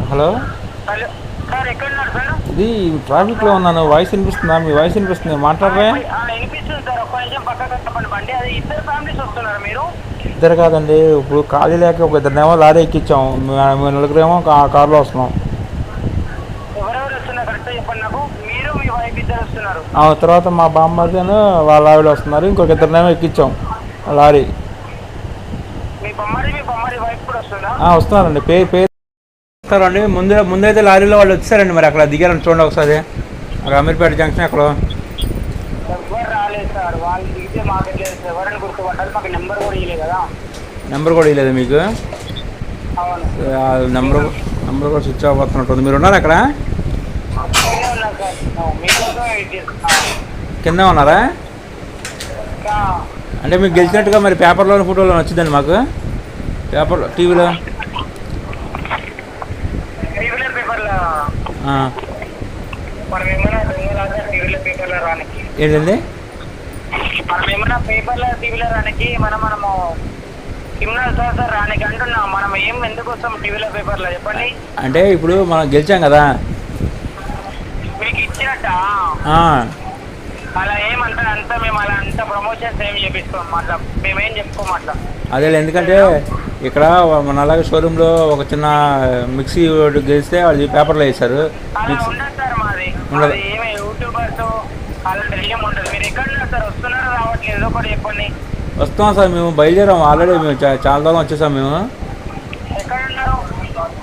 Hello hello sir ఎక్కడున్నారు sir? ఇది ట్రాఫిక్లో ఉన్నాను. వాయిస్ వినిపిస్తుందా? మీ వాయిస్ వినిపిస్తుంది, మాట్లాడరే. వినిపిస్తుంది సార్. ఒక్క నిమిషం పక్కకు చెప్పండి. బండి అది ఇద్దరు ఫ్యామిలీస్ వస్తున్నారు మీరు? ఇద్దరు కాదండి, ఇప్పుడు ఖాళీ లేక ఒక ఇద్దరినేమో లారీ ఎక్కించాం, మేము నలుగురేమో కార్లో వస్తున్నాం. ఎవరెవరు వస్తున్నారు కరెక్ట్గా చెప్పండి నాకు. మీరు మీ వైఫ్ ఇద్దరు వస్తున్నారు? తర్వాత మా బామ్మర్దిను వాళ్ళ ఆవిడ వస్తున్నారు. ఇంకొక ఇద్దరినేమో ఎక్కించాం లారీ. మీ బొమ్మడి వైఫ్ కూడా వస్తుందా? వస్తున్నారండి. పేరు వస్తారండి. ముందైతే లారీలో వాళ్ళు వచ్చారండి. మరి అక్కడ దిగారని చూడండి ఒకసారి. అక్కడ అమీర్పేట జంక్షన్ అక్కడ ఎవరు రాలేదు సార్. వాళ్ళు దిగితే మాకు లేదు సార్. ఎవరైనా గుర్తుపట్టాలి. మాకు నెంబర్ కూడా ఇవ్వలేదు కదా. నెంబర్ కూడా ఇవ్వలేదు మీకు? అవును. నెంబర్ కూడా స్విచ్ ఆఫ్ అవుతున్నట్టుంది. మీరు ఉన్నారు అక్కడ? కింద ఉన్నారా? అంటే మీకు గెలిచినట్టుగా మరి పేపర్లో ఫోటోలో వచ్చిందండి మాకు. పేపర్లో టీవీలో ఏంటండి? మనం ఏమైనా పేపర్లో టీవీలో రానికి మనము క్రిమినల్ సార్ రానికి అంటున్నాం. మనం ఏం ఎందుకు వస్తాం టీవీలో పేపర్లో చెప్పండి. అంటే ఇప్పుడు మనం గెలిచాం కదా, మీకు ఇచ్చినట్ట అలా ఏమంటే అంతా మేము అలా అంత ప్రమోషన్స్ ఏం చేపిస్తాం అట్లా మేమేం చెప్పుకోం అట్లా. అదే, ఎందుకంటే ఇక్కడ మన అలాగే షోరూంలో ఒక చిన్న మిక్సీ గెలిస్తే వాళ్ళు పేపర్లో వేశారు. ఉండదు సార్ మాది ఏమి యూట్యూబర్స్ అలాంటి ఏం ఉండదు. మీరు ఎక్కడ ఉన్నారు సార్? వస్తున్నారో రావట్లేదు ఏదో ఒకటి చెప్పండి. వస్తాం సార్, మేము బయలుదేరాము ఆల్రెడీ. మేము చాలా దూరం వచ్చేసాం. మేము ఎక్కడ ఉన్నారు?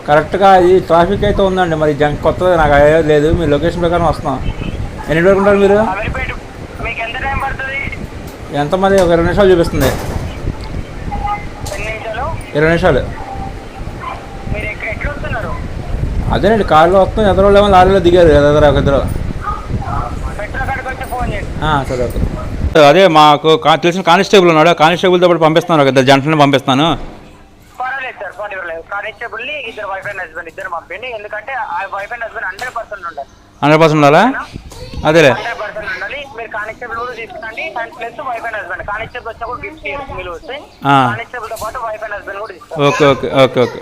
కరెక్ట్గా ఇది ట్రాఫిక్ అయితే ఉందండి. మరి కొత్తది నాకు ఐడియా లేదు. మీ లొకేషన్ ప్రకారం వస్తాం. ఎన్ని వరకు ఉంటారు మీరు? మీకు ఎంత టైం పడుతుంది? ఎంతమంది? ఒక 20 నిమిషాలు చూపిస్తుంది. 20 నిమిషాలు. మీరు ఎక్కడ వస్తున్నారు? అదేనండి, కార్లో వస్తాం. ఎదరోళ్ళు ఏమో లారీలో దిగారు. ఎదర ఒక ఇద్దరు. సరే ఓకే. అదే మాకు తెలిసిన కానిస్టేబుల్ ఉన్నాడు. కానిస్టేబుల్తో పాటు పంపిస్తాను. ఒక ఇద్దరు జంటలను పంపిస్తాను. పర్వాలేదు సార్, పర్వాలేదు. కానిస్టేబుల్ని ఇద్దరు వైఫ్ అండ్ హస్బెండ్ ఇద్దరు పంపిండి. ఎందుకంటే ఆ వైఫ్ అండ్ హస్బెండ్ 100% ఉండాలి. 100% ఉండాలా? అదేలే, 100% ఉండాలి. మీరు కానిస్టేబుల్ కూడా తీసుకోండి. And plus wife and husband. Constable వచ్చా కూడా గిఫ్ట్ చేయొచ్చు. మీరు వస్తే కానిస్టేబుల్ తో పాటు వైఫ్ అండ్ హస్బెండ్ కూడా తీసుకోండి. Okay okay okay okay.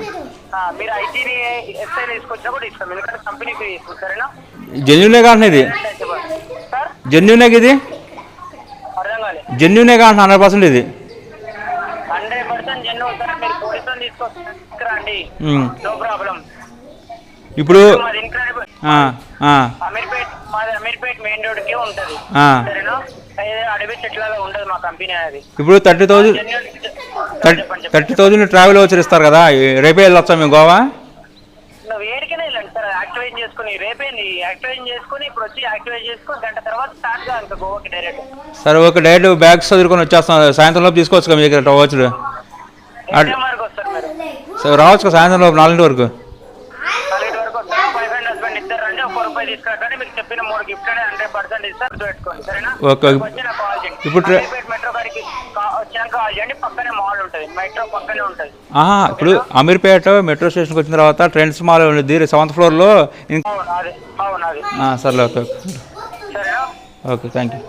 మీరు ఐటీని ఎస్ఐ తీసుకొచ్చినా కూడా ఇస్తాం. ఎందుకంటే కంపెనీకి తీసుకుంటారు. సరేనా? జెన్యూనే కాదు ఇది. సార్ జెన్యూనే ఇది. అర్థం కాలేదు. జెన్యూనే కాదు 100% ఇది. 100% జెన్యూన్ సార్. మీరు పోలీసులను తీసుకొస్తారండి, నో ప్రాబ్లం. ఇప్పుడు అమీర్పేట్ మెయిన్ రోడ్ కి ఉంటది. సరేనా? అడవి చెట్లలో ఉండదు మా కంపెనీ అనేది. ఇప్పుడు 30,000 ట్రావెల్ వచ్చి ఇస్తారు కదా, రేపే వెళ్ళొచ్చా మేము గోవా? నువ్వు ఏడికైనా వెళ్ళండి సార్. యాక్టివేట్ చేసుకుని రేపేంది యాక్టివేట్ చేసుకుని ఇప్పుడు వచ్చి యాక్టివేట్ చేసుకుని గంట తర్వాత స్టార్ట్ గా ఇంకా గోవాకి డైరెక్ట్. సరే ఓకే, డైరెక్ట్ బ్యాగ్స్ చదువుకొని వచ్చేస్తాం. సాయంత్రం లోపు తీసుకోవచ్చు కదా మీ దగ్గర రావచ్చు. సరే రావచ్చు కదా సాయంత్రం లోపు 4 వరకు. 4 వరకు వస్తారు. వైఫ్ అండ్ హస్బెండ్ ఇద్దరు రండి. ఒక్క రూపాయి తీసుకురాకండి. మీకు చెప్పిన 3 గిఫ్ట్ 100% ఇస్తారు. పెట్టుకోండి. సరేనా? ఓకే. ఇప్పుడు మెట్రో గారికి వచ్చాక కాల్ చేయండి. పక్కనే మాల్ ఉంటుంది. మెట్రో పక్కనే ఉంటుంది. ఇప్పుడు అమీర్పేట మెట్రో స్టేషన్కి వచ్చిన తర్వాత ట్రెండ్స్ మాల్ ఉంది 7th ఫ్లోర్లో. అవును అది. సరే ఓకే. సరేనా? Okay, thank you.